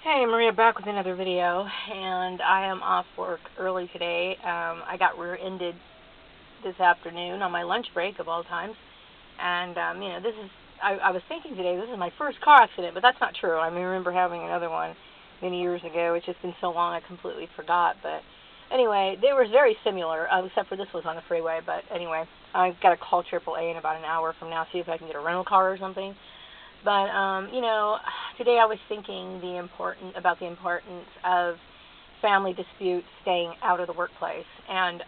Hey, Maria, back with another video, and I am off work early today. I got rear-ended this afternoon on my lunch break, of all times, and, I was thinking today, this is my first car accident, but that's not true. I remember having another one many years ago. It's just been so long I completely forgot, but anyway, they were very similar, except for this was on the freeway, but anyway, I've got to call AAA in about an hour from now, see if I can get a rental car or something. But today I was thinking about the importance of family disputes staying out of the workplace, and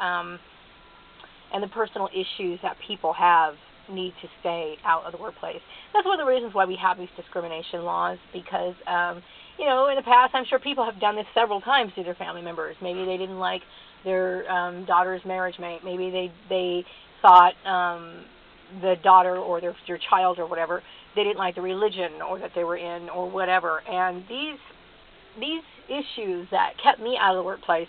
the personal issues that people have need to stay out of the workplace. That's one of the reasons why we have these discrimination laws, because in the past, I'm sure people have done this several times to their family members. Maybe they didn't like their daughter's marriage mate. Maybe they thought the daughter or their child or whatever, they didn't like the religion or that they were in or whatever. And these issues that kept me out of the workplace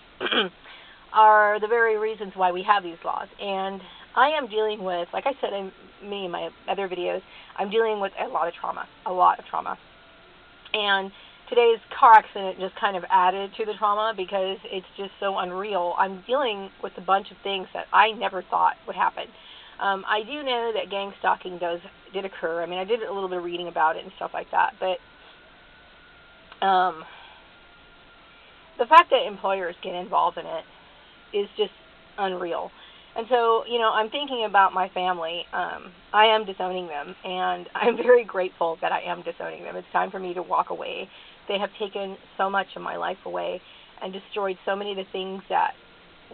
are the very reasons why we have these laws. And I am dealing with, like I said in my other videos, I'm dealing with a lot of trauma. And today's car accident just kind of added to the trauma because it's just so unreal. I'm dealing with a bunch of things that I never thought would happen. I do know that gang stalking did occur. I did a little bit of reading about it and stuff like that, but the fact that employers get involved in it is just unreal. And so, I'm thinking about my family. I am disowning them, and I'm very grateful that I am disowning them. It's time for me to walk away. They have taken so much of my life away and destroyed so many of the things that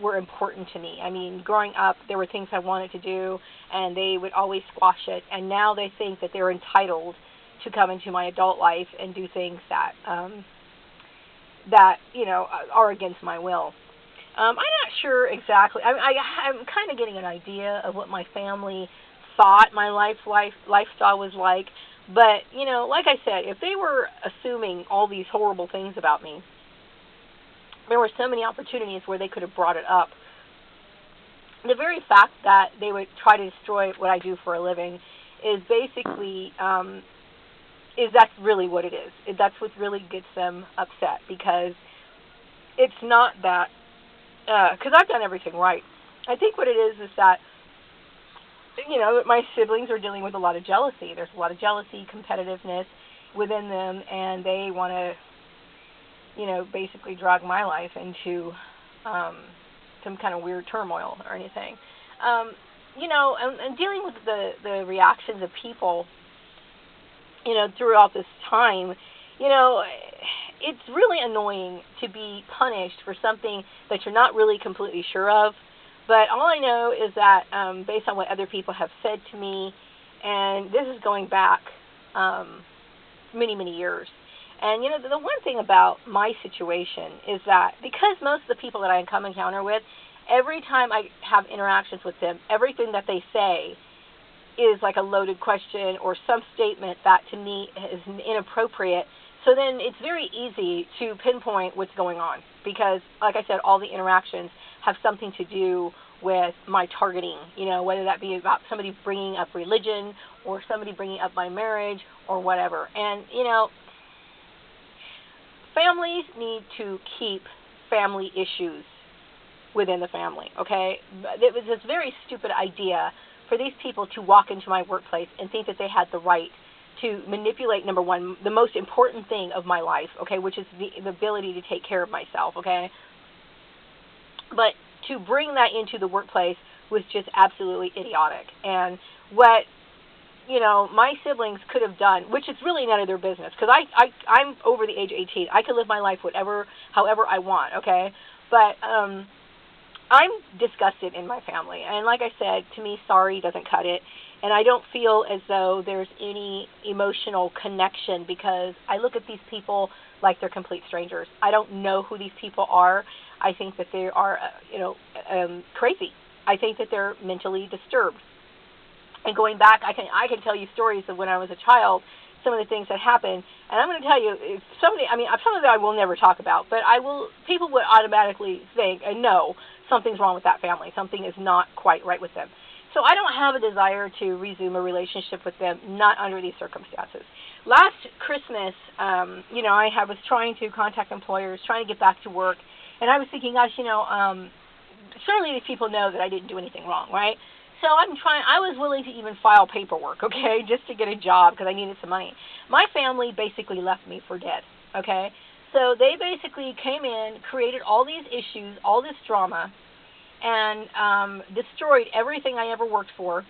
were important to me. Growing up, there were things I wanted to do, and they would always squash it. And now they think that they're entitled to come into my adult life and do things that are against my will. I'm not sure exactly. I'm kind of getting an idea of what my family thought my lifestyle was like. But, like I said, if they were assuming all these horrible things about me, there were so many opportunities where they could have brought it up. The very fact that they would try to destroy what I do for a living is basically, that's really what it is. That's what really gets them upset, because it's not that, because I've done everything right. I think what it is that, my siblings are dealing with a lot of jealousy. There's a lot of jealousy, competitiveness within them, and they want to basically drag my life into some kind of weird turmoil or anything. And dealing with the reactions of people, throughout this time, it's really annoying to be punished for something that you're not really completely sure of. But all I know is that, based on what other people have said to me, and this is going back many, many years. And, the one thing about my situation is that because most of the people that I come encounter with, every time I have interactions with them, everything that they say is like a loaded question or some statement that to me is inappropriate. So then it's very easy to pinpoint what's going on because, like I said, all the interactions have something to do with my targeting, whether that be about somebody bringing up religion or somebody bringing up my marriage or whatever. And, families need to keep family issues within the family, okay? It was this very stupid idea for these people to walk into my workplace and think that they had the right to manipulate, number one, the most important thing of my life, okay, which is the ability to take care of myself, okay? But to bring that into the workplace was just absolutely idiotic. And what my siblings could have done, which is really none of their business, because I'm over the age of 18. I can live my life however I want, okay? But I'm disgusted in my family. And like I said, to me, sorry doesn't cut it. And I don't feel as though there's any emotional connection because I look at these people like they're complete strangers. I don't know who these people are. I think that they are, crazy. I think that they're mentally disturbed. And going back, I can tell you stories of when I was a child, some of the things that happened. And I'm going to tell you, some of that I will never talk about, but people would automatically think and know something's wrong with that family. Something is not quite right with them. So I don't have a desire to resume a relationship with them, not under these circumstances. last Christmas, I was trying to contact employers, trying to get back to work, and I was thinking, gosh, surely these people know that I didn't do anything wrong, right? So I was willing to even file paperwork, okay, just to get a job because I needed some money. My family basically left me for dead, okay? So they basically came in, created all these issues, all this drama, and destroyed everything I ever worked for,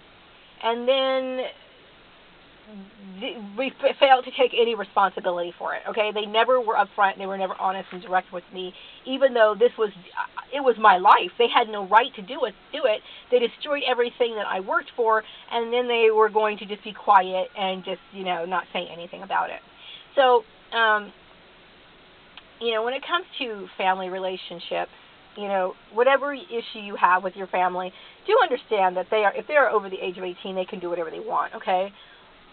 and then we failed to take any responsibility for it. Okay, they never were upfront. They were never honest and direct with me, even though it was my life. They had no right to do it. They destroyed everything that I worked for, and then they were going to just be quiet and just not say anything about it. So, when it comes to family relationships, whatever issue you have with your family, do understand that if they are over the age of 18, they can do whatever they want. Okay.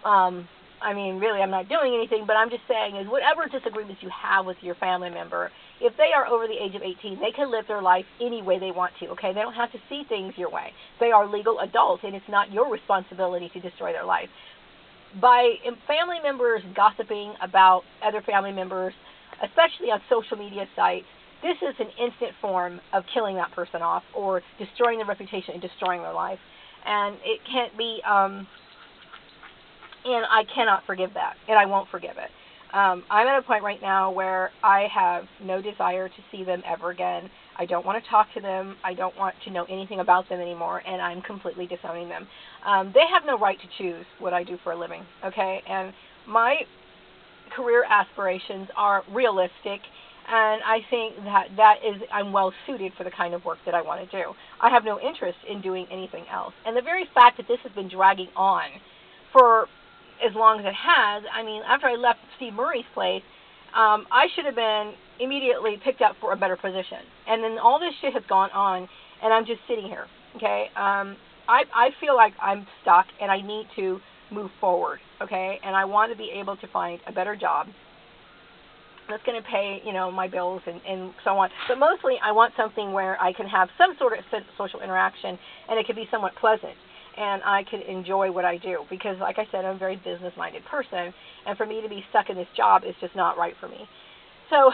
Really, I'm not doing anything, but I'm just saying is whatever disagreements you have with your family member, if they are over the age of 18, they can live their life any way they want to, okay? They don't have to see things your way. They are legal adults, and it's not your responsibility to destroy their life. By family members gossiping about other family members, especially on social media sites, this is an instant form of killing that person off or destroying their reputation and destroying their life. And it can't be... and I cannot forgive that, and I won't forgive it. I'm at a point right now where I have no desire to see them ever again. I don't want to talk to them. I don't want to know anything about them anymore, and I'm completely disowning them. They have no right to choose what I do for a living, okay? And my career aspirations are realistic, and I think I'm well suited for the kind of work that I want to do. I have no interest in doing anything else. And the very fact that this has been dragging on for as long as it has, after I left Steve Murray's place, I should have been immediately picked up for a better position. And then all this shit has gone on, and I'm just sitting here, okay? I feel like I'm stuck, and I need to move forward, okay? And I want to be able to find a better job that's going to pay, my bills and so on. But mostly I want something where I can have some sort of social interaction, and it can be somewhat pleasant, and I can enjoy what I do. Because, like I said, I'm a very business-minded person, and for me to be stuck in this job is just not right for me. So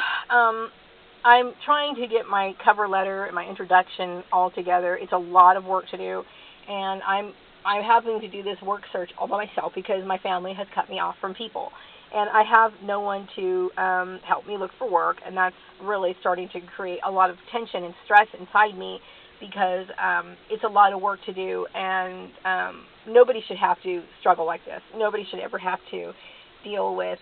I'm trying to get my cover letter and my introduction all together. It's a lot of work to do, and I'm having to do this work search all by myself because my family has cut me off from people. And I have no one to help me look for work, and that's really starting to create a lot of tension and stress inside me because it's a lot of work to do, and nobody should have to struggle like this. Nobody should ever have to deal with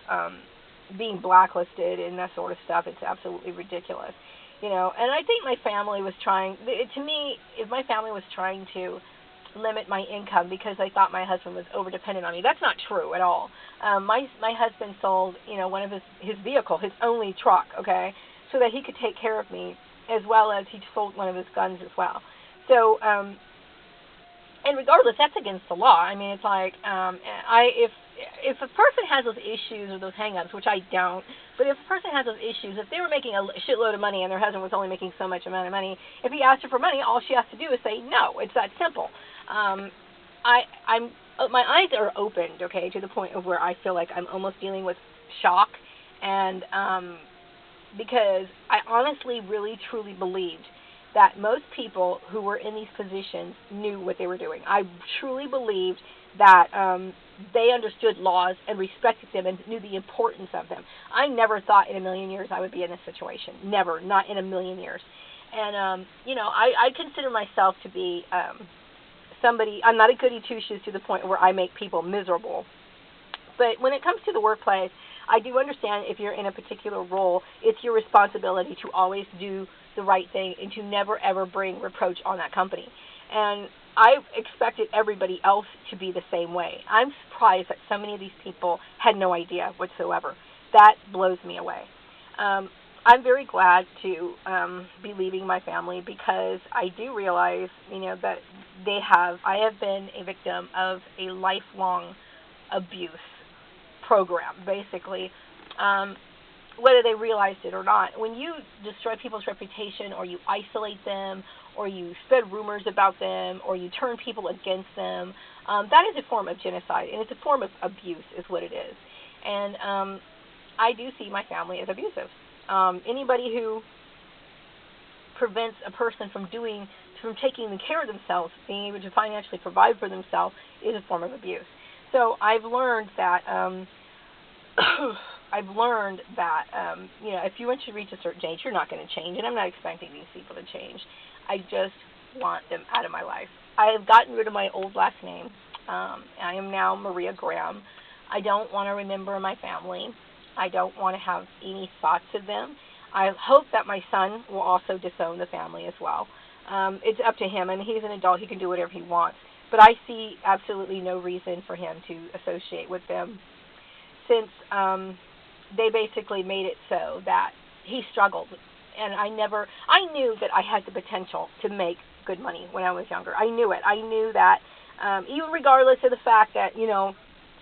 being blacklisted and that sort of stuff. It's absolutely ridiculous, And I think my family was trying, to me, if my family was trying to limit my income because I thought my husband was over-dependent on me. That's not true at all. My husband sold, one of his vehicle, his only truck, okay, so that he could take care of me, as well as he sold one of his guns as well. So, and regardless, that's against the law. It's like, if a person has those issues or those hang-ups, which I don't, but if a person has those issues, if they were making a shitload of money and their husband was only making so much amount of money, if he asked her for money, all she has to do is say no. It's that simple. My eyes are opened, okay, to the point of where I feel like I'm almost dealing with shock, and because I honestly, really, truly believed that most people who were in these positions knew what they were doing. I truly believed that they understood laws and respected them and knew the importance of them. I never thought in a million years I would be in this situation. Never. Not in a million years. And, I consider myself to be somebody, I'm not a goody two-shoes to the point where I make people miserable. But when it comes to the workplace, I do understand if you're in a particular role, it's your responsibility to always do the right thing and to never, ever bring reproach on that company. And I expected everybody else to be the same way. I'm surprised that so many of these people had no idea whatsoever. That blows me away. I'm very glad to be leaving my family because I do realize, that I have been a victim of a lifelong abuse program, basically, whether they realized it or not. When you destroy people's reputation, or you isolate them, or you spread rumors about them, or you turn people against them, that is a form of genocide, and it's a form of abuse is what it is. And I do see my family as abusive. Anybody who prevents a person from taking care of themselves, being able to financially provide for themselves, is a form of abuse. So I've learned that if you want to reach a certain age, you're not going to change, and I'm not expecting these people to change. I just want them out of my life. I have gotten rid of my old last name. I am now Maria Graham. I don't want to remember my family. I don't want to have any thoughts of them. I hope that my son will also disown the family as well. It's up to him. I mean, he's an adult. He can do whatever he wants. But I see absolutely no reason for him to associate with them, since they basically made it so that he struggled. And I knew that I had the potential to make good money when I was younger. I knew it. I knew that even regardless of the fact that,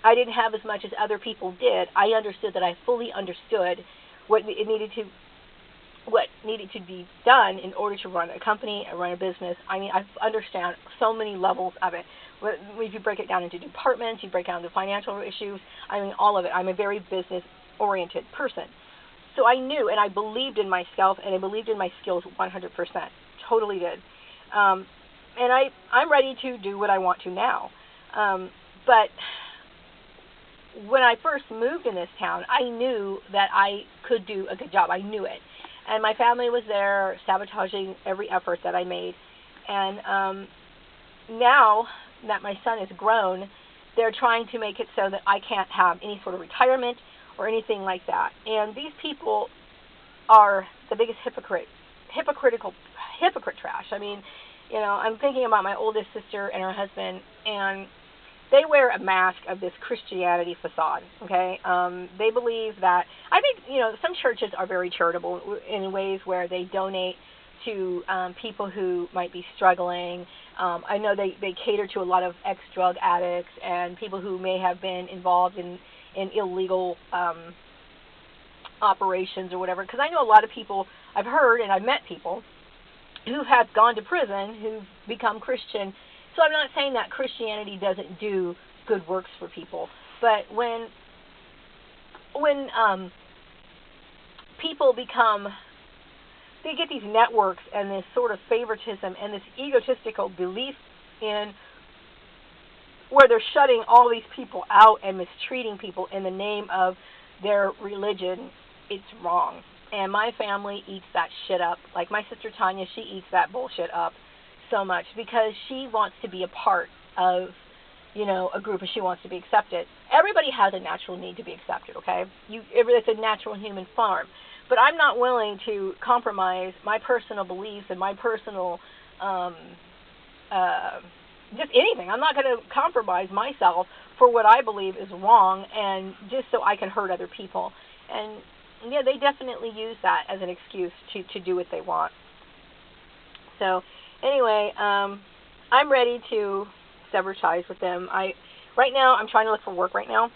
I didn't have as much as other people did, I understood that I fully understood what needed to be done in order to run a company and run a business. I mean, I understand so many levels of it. If you break it down into departments, you break down the financial issues, I mean, all of it. I'm a very business-oriented person. So I knew, and I believed in myself, and I believed in my skills 100%. Totally did. And I'm ready to do what I want to now. But when I first moved in this town, I knew that I could do a good job. I knew it. And my family was there sabotaging every effort that I made. And now that my son is grown, they're trying to make it so that I can't have any sort of retirement or anything like that. And these people are the biggest hypocrite trash. I mean, I'm thinking about my oldest sister and her husband, and they wear a mask of this Christianity facade, okay? They believe that, I think, some churches are very charitable in ways where they donate to people who might be struggling. I know they cater to a lot of ex-drug addicts and people who may have been involved in illegal operations or whatever, because I know a lot of people, I've heard and I've met people who have gone to prison who've become Christian. So I'm not saying that Christianity doesn't do good works for people, but when people they get these networks and this sort of favoritism and this egotistical belief in where they're shutting all these people out and mistreating people in the name of their religion, it's wrong. And my family eats that shit up. Like my sister Tanya, she eats that bullshit up so much because she wants to be a part of, a group, and she wants to be accepted. Everybody has a natural need to be accepted, okay? It's a natural human form. But I'm not willing to compromise my personal beliefs and my personal, just anything. I'm not going to compromise myself for what I believe is wrong, and just so I can hurt other people. And yeah, they definitely use that as an excuse to do what they want. So anyway, I'm ready to sever ties with them. Right now, I'm trying to look for work right now.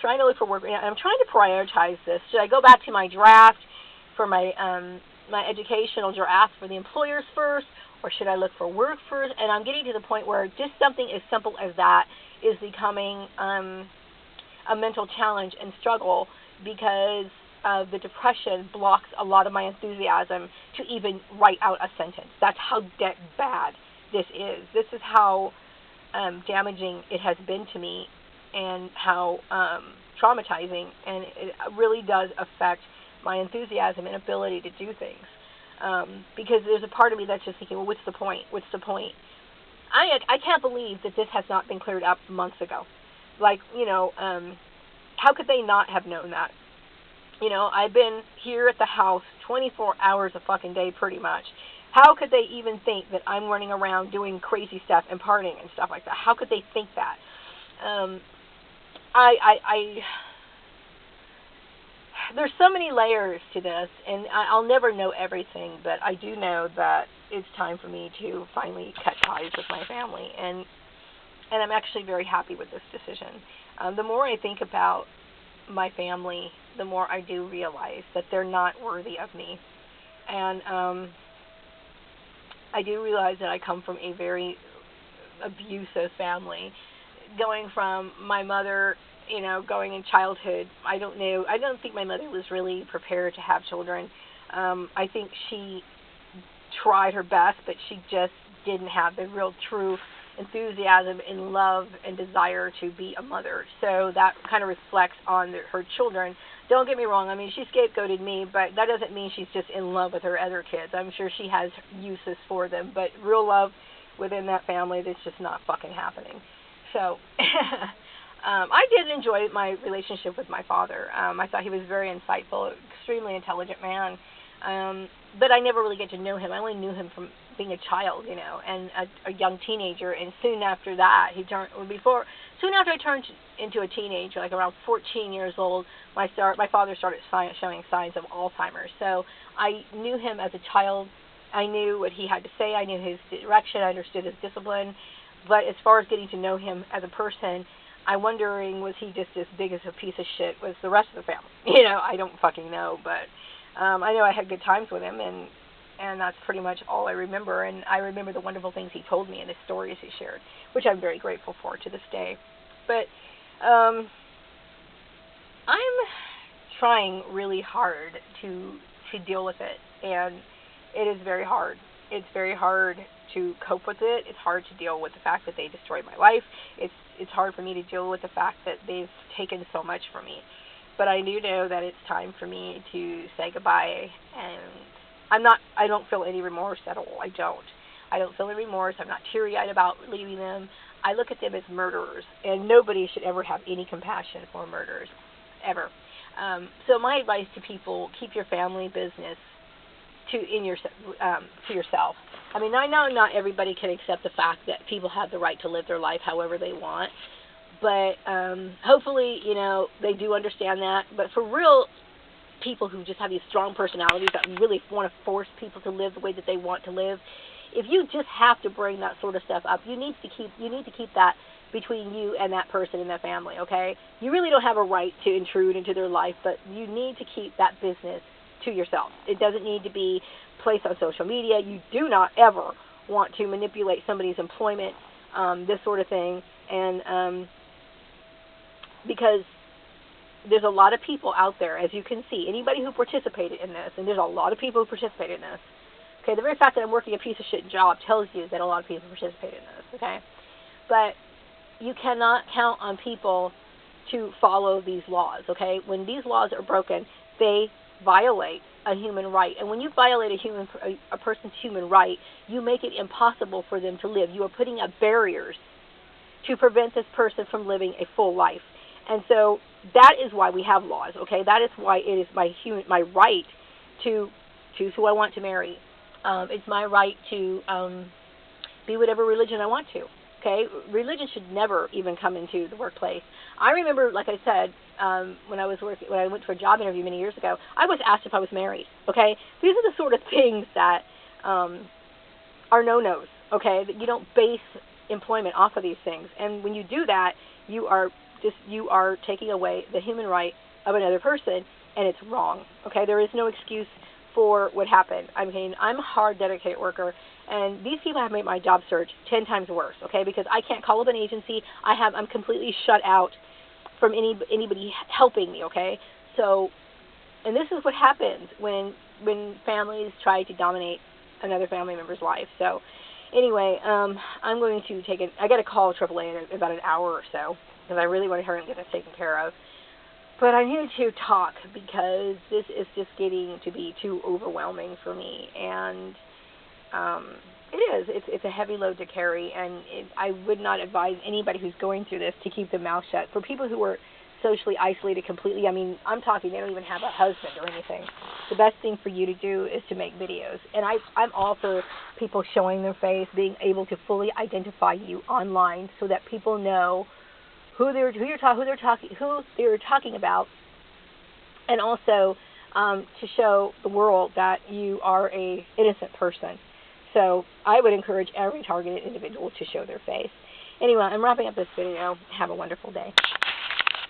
I'm trying to prioritize this. Should I go back to my draft for my educational draft for the employers first, or should I look for work first? And I'm getting to the point where just something as simple as that is becoming a mental challenge and struggle, because the depression blocks a lot of my enthusiasm to even write out a sentence. That's how bad this is. This is how damaging it has been to me, and how traumatizing, and it really does affect my enthusiasm and ability to do things. Because there's a part of me that's just thinking, well, what's the point? What's the point? I can't believe that this has not been cleared up months ago. Like, how could they not have known that? I've been here at the house 24 hours a fucking day pretty much. How could they even think that I'm running around doing crazy stuff and partying and stuff like that? How could they think that? There's so many layers to this, and I'll never know everything, but I do know that it's time for me to finally cut ties with my family, and I'm actually very happy with this decision. The more I think about my family, the more I do realize that they're not worthy of me, and I do realize that I come from a very abusive family, going from my mother you know, going in childhood, I don't know. I don't think my mother was really prepared to have children. I think she tried her best, but she just didn't have the real true enthusiasm and love and desire to be a mother. So that kind of reflects on her children. Don't get me wrong. I mean, she scapegoated me, but that doesn't mean she's just in love with her other kids. I'm sure she has uses for them, but real love within that family, that's just not fucking happening. So I did enjoy my relationship with my father. I thought he was very insightful, extremely intelligent man. But I never really get to know him. I only knew him from being a child, you know, and a young teenager. And soon after that, soon after I turned into a teenager, like around 14 years old, my father started showing signs of Alzheimer's. So I knew him as a child. I knew what he had to say. I knew his direction. I understood his discipline. But as far as getting to know him as a person, I'm wondering, was he just as big as a piece of shit as the rest of the family? You know, I don't fucking know, but I know I had good times with him, and that's pretty much all I remember. And I remember the wonderful things he told me and the stories he shared, which I'm very grateful for to this day. But I'm trying really hard to deal with it, and it is very hard. It's very hard to cope with it. It's hard to deal with the fact that they destroyed my life. It's hard for me to deal with the fact that they've taken so much from me. But I do know that it's time for me to say goodbye, and I don't feel any remorse at all. I don't feel any remorse. I'm not teary-eyed about leaving them. I look at them as murderers, and nobody should ever have any compassion for murderers, ever. So my advice to people: keep your family business to yourself. I mean, I know not everybody can accept the fact that people have the right to live their life however they want, but hopefully, you know, they do understand that. But for real people who just have these strong personalities that really want to force people to live the way that they want to live, if you just have to bring that sort of stuff up, you need to keep that between you and that person and that family, okay? You really don't have a right to intrude into their life, but you need to keep that business to yourself. It doesn't need to be placed on social media. You do not ever want to manipulate somebody's employment, this sort of thing, and because there's a lot of people out there, as you can see, anybody who participated in this, and there's a lot of people who participated in this, okay, the very fact that I'm working a piece of shit job tells you that a lot of people participated in this, okay, but you cannot count on people to follow these laws, okay? When these laws are broken, they violate a human right. And when you violate a person's human right, you make it impossible for them to live. You are putting up barriers to prevent this person from living a full life. And so that is why we have laws, okay? That is why it is my right to choose who I want to marry. It's my right to be whatever religion I want to. Okay, religion should never even come into the workplace. I remember, like I said, when I went for a job interview many years ago, I was asked if I was married. Okay, these are the sort of things that are no-nos. Okay, that you don't base employment off of these things, and when you do that, you are taking away the human right of another person, and it's wrong. Okay, there is no excuse for what happened. I mean, I'm a hard, dedicated worker, and these people have made my job search 10 times worse, okay, because I can't call up an agency. I'm completely shut out from anybody helping me, okay? So, and this is what happens when families try to dominate another family member's life. So, anyway, I'm going to I got to call AAA in about an hour or so, because I really want to hurry and get this taken care of. But I need to talk because this is just getting to be too overwhelming for me, and it's a heavy load to carry, and I would not advise anybody who's going through this to keep their mouth shut. For people who are socially isolated completely, I mean, I'm talking, they don't even have a husband or anything. The best thing for you to do is to make videos, and I'm all for people showing their face, being able to fully identify you online so that people know who they're talking about, and also to show the world that you are a innocent person. So I would encourage every targeted individual to show their face. Anyway, I'm wrapping up this video. Have a wonderful day.